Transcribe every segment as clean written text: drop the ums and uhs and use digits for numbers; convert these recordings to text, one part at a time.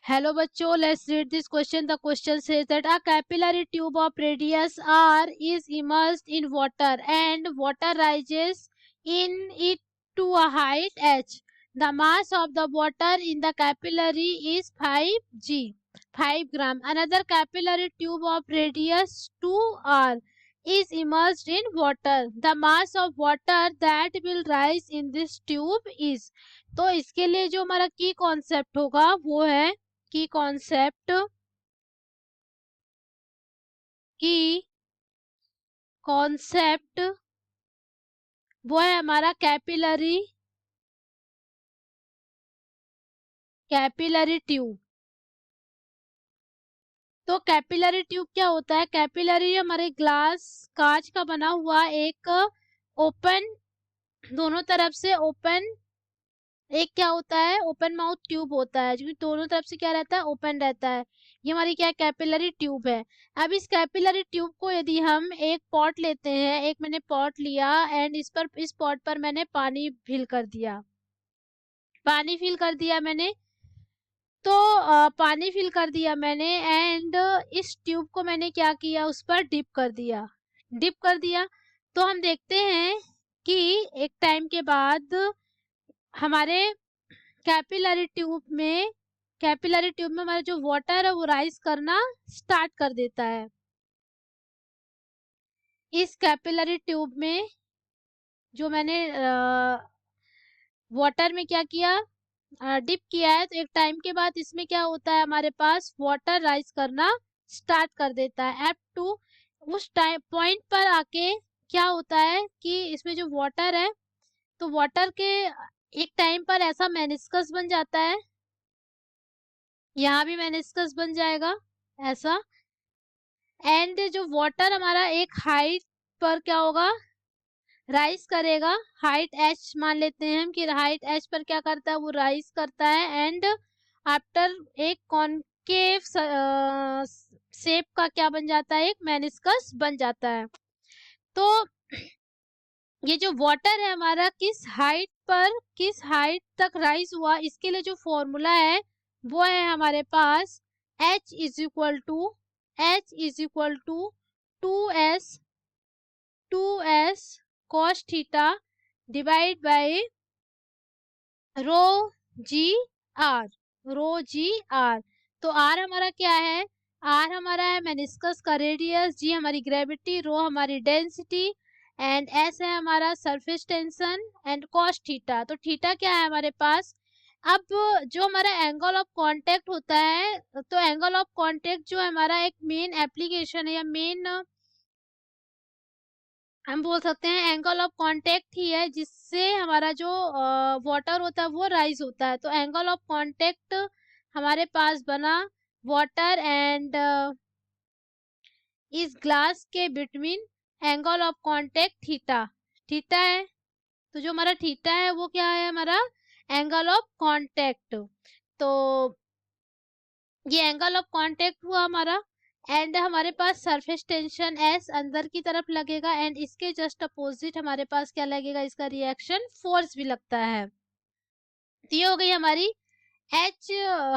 Hello बच्चों, let's read this question. The question says that a capillary tube of radius r is immersed in water and water rises in it to a height h. The mass of the water in the capillary is 5 gram. Another capillary tube of radius 2r is immersed in water. The mass of water that will rise in this tube is. तो इसके लिए जो हमारा की concept होगा वो है की कॉन्सेप्ट वो है हमारा कैपिलरी ट्यूब। तो कैपिलरी ट्यूब क्या होता है? कैपिलरी हमारे ग्लास कांच का बना हुआ एक ओपन, दोनों तरफ से ओपन, एक क्या होता है ओपन माउथ ट्यूब होता है जो दोनों तरफ से क्या रहता है ओपन रहता है। ये हमारी क्या कैपिलरी ट्यूब है। अब इस कैपिलरी ट्यूब को यदि हम एक पॉट लेते हैं, एक मैंने पॉट लिया एंड इस पॉट पर मैंने पानी फिल कर दिया मैंने। तो पानी फिल कर दिया मैंने एंड इस ट्यूब को मैंने क्या किया, उस पर डिप कर दिया। तो हम देखते हैं कि एक टाइम के बाद हमारे कैपिलरी ट्यूब में हमारा जो वाटर है वो राइज करना स्टार्ट कर देता है। इस कैपिलरी ट्यूब में जो मैंने वाटर में क्या किया, डिप किया है, तो एक टाइम के बाद इसमें क्या होता है, हमारे पास वाटर राइज करना स्टार्ट कर देता है। एप टू उस टाइम पॉइंट पर आके क्या होता है कि इसमें जो वाटर है, तो वाटर के एक टाइम पर ऐसा मेनिस्कस बन जाता है, यहाँ भी मेनिस्कस बन जाएगा ऐसा। एंड जो वाटर हमारा एक हाइट पर क्या होगा, राइज करेगा। हाइट एच मान लेते हैं हम कि हाइट एच पर क्या करता है, वो राइज करता है एंड आफ्टर एक कॉनकेव शेप का क्या बन जाता है, एक मेनिस्कस बन जाता है। तो ये जो वाटर है हमारा किस हाइट तक राइज हुआ, इसके लिए जो फॉर्मूला है वो है हमारे पास h is equal to 2s cos theta divide by rho g r. तो r हमारा क्या है, r हमारा है मेनिस्कस का रेडियस, g हमारी ग्रेविटी, रो हमारी डेंसिटी एंड s है हमारा surface tension and cos theta. तो थीटा क्या है हमारे पास। अब जो हमारा एंगल ऑफ कांटेक्ट होता है, तो एंगल ऑफ कांटेक्ट जो है हमारा एक मेन एप्लीकेशन है या मेन हम बोल सकते हैं एंगल ऑफ कांटेक्ट ही है जिससे हमारा जो वाटर होता है वो राइज होता है। तो एंगल ऑफ कांटेक्ट हमारे पास बना वाटर एंड इस ग्लास के between angle of contact theta है। तो जो हमारा थीटा है वो क्या है, हमारा एंगल ऑफ कांटेक्ट। तो ये एंगल ऑफ कांटेक्ट हुआ हमारा एंड हमारे पास सरफेस टेंशन एस अंदर की तरफ लगेगा एंड इसके जस्ट अपोजिट हमारे पास क्या लगेगा, इसका रिएक्शन फोर्स भी लगता है। तो ये हो गई हमारी एच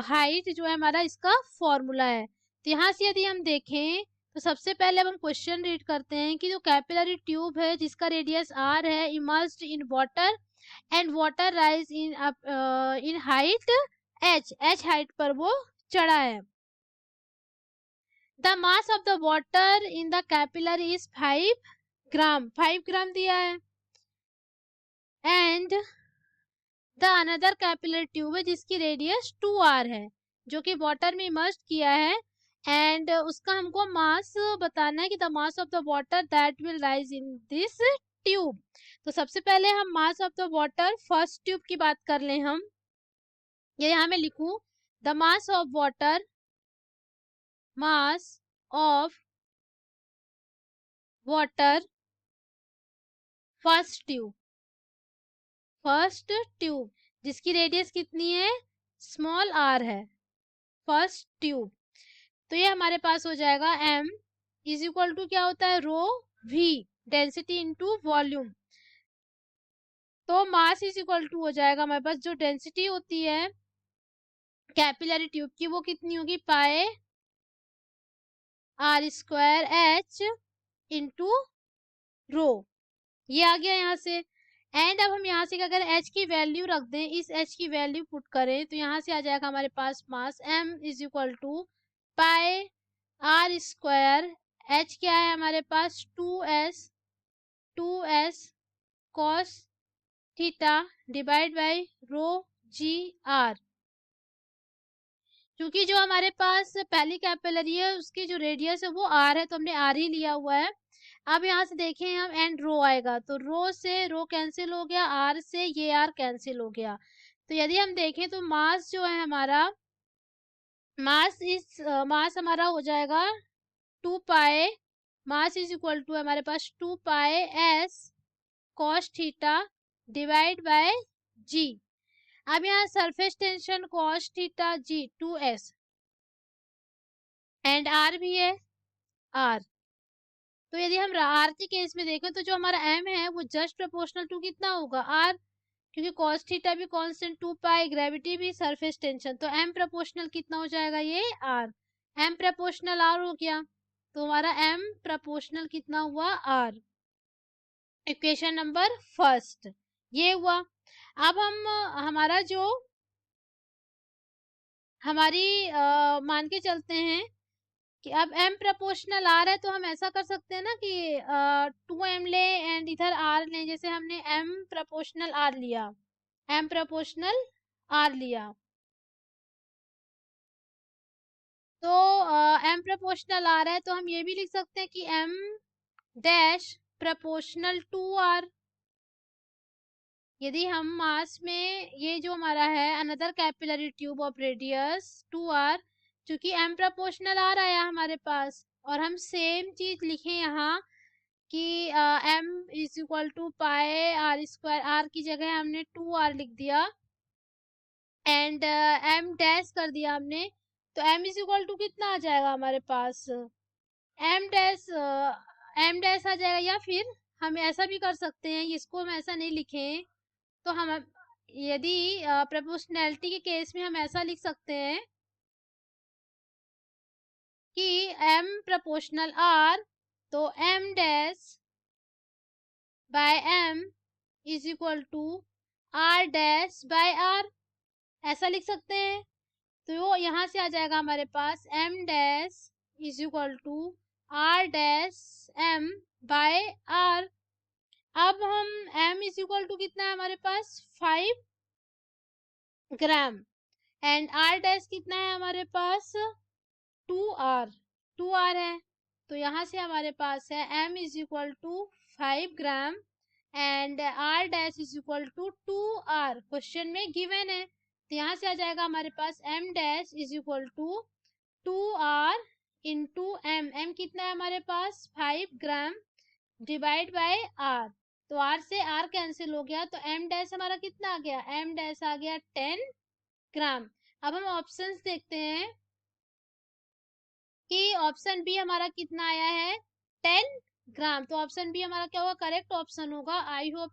हाइट जो है हमारा इसका फॉर्मूला है। तो यहाँ से यदि हम देखें तो सबसे पहले अब हम क्वेश्चन रीड करते हैं कि जो कैपिलरी ट्यूब है जिसका रेडियस r है, immersed in water and water rise in height h height पर वो चढ़ा है। The mass of the water in the capillary is 5 ग्राम दिया है and the another capillary tube है जिसकी रेडियस 2r है, जो कि वाटर में इमर्ज किया है एंड उसका हमको मास बताना है कि the mass of the water that will rise in this tube. तो सबसे पहले हम mass of the water first tube की बात कर लें हम, ये यहाँ मैं लिखूं the mass of water first tube जिसकी रेडियस कितनी है, स्मॉल r है, फर्स्ट ट्यूब। तो ये हमारे पास हो जाएगा m इज इक्वल टू क्या होता है, रो v डेंसिटी इनटू वॉल्यूम। तो मास इज इक्वल टू हो जाएगा हमारे पास जो डेंसिटी होती है कैपिलरी ट्यूब की वो कितनी होगी, pi r square h into rho. ये आ गया यहाँ से। एंड अब हम यहाँ से क्या करें, एच की वैल्यू रख दें, इस एच की वैल्यू पुट करें तो यहाँ से आ जाएगा हमारे पास mass m is equal to pi r square, h क्या है हमारे पास 2s cos theta divide by rho g r. क्योंकि जो हमारे पास पहली कैपिलरी है उसकी जो रेडियस है वो आर है, तो हमने आर ही लिया हुआ है। अब यहाँ से देखें हम, एंड रो आएगा तो रो से रो कैंसिल हो गया, आर से ये आर कैंसिल हो गया। तो यदि हम देखें तो मास जो है हमारा, मास हमारा हो जाएगा 2 पाए, मास इज इक्वल टू हमारे पास 2 pi S cos theta divide by g. अब यहाँ surface tension cos theta g 2s and R भी है आर। तो यदि हम आर के केस में देखें तो जो हमारा एम है वो जस्ट प्रोपोर्शनल टू कितना होगा, आर, क्योंकि कॉस थीटा भी कांस्टेंट 2 पाई, ग्रेविटी भी, सरफेस टेंशन, तो एम प्रोपोर्शनल कितना हो जाएगा, ये आर। एम प्रोपोर्शनल आर हो गया तो हमारा एम प्रोपोर्शनल कितना हुआ, आर। इक्वेशन नंबर फर्स्ट ये हुआ। अब हम हमारा जो हमारी मान के चलते हैं कि अब m प्रपोर्शनल r है तो हम ऐसा कर सकते हैं ना कि 2m ले एंड इधर r ले, जैसे हमने m प्रपोर्शनल r लिया, m प्रपोर्शनल r लिया तो m प्रपोर्शनल r है तो हम ये भी लिख सकते हैं कि m dash proportional to r। यदि हम मास में ये जो हमारा है another capillary tube of radius 2r, क्योंकि m प्रपोर्शनल r आया हमारे पास, और हम सेम चीज लिखें यहाँ कि m इज इक्वल टू पाए आर स्क्वायर, आर की जगह हमने 2r लिख दिया एंड m डैश कर दिया हमने, तो m इज इक्वल टू कितना आ जाएगा हमारे पास, m डैश आ जाएगा। या फिर हम ऐसा भी कर सकते हैं, इसको हम ऐसा नहीं लिखें तो हम यदि प्रोपोर्शनैलिटी के केस में हम ऐसा लिख सकते हैं कि m प्रोपोर्शनल r, तो m dash by m is equal to r dash by r, ऐसा लिख सकते हैं। तो वो यहाँ से आ जाएगा हमारे पास m dash is equal to r dash m by r। अब हम m इज इक्वल टू कितना है हमारे पास 5 ग्राम एंड r डैश कितना है हमारे पास 2r है, तो यहाँ से हमारे पास है m is equal to 5 gram and r dash is equal to 2r, question में गिवन है। तो यहाँ से आ जाएगा हमारे पास m dash is equal to 2r into m कितना है हमारे पास 5 ग्राम डिवाइड बाय r, तो r से r कैंसिल हो गया तो m डैश हमारा कितना आ गया, m डैश आ गया 10 ग्राम। अब हम ऑप्शंस देखते हैं कि ऑप्शन बी हमारा कितना आया है 10 ग्राम, तो ऑप्शन बी हमारा क्या होगा, करेक्ट ऑप्शन होगा। I hope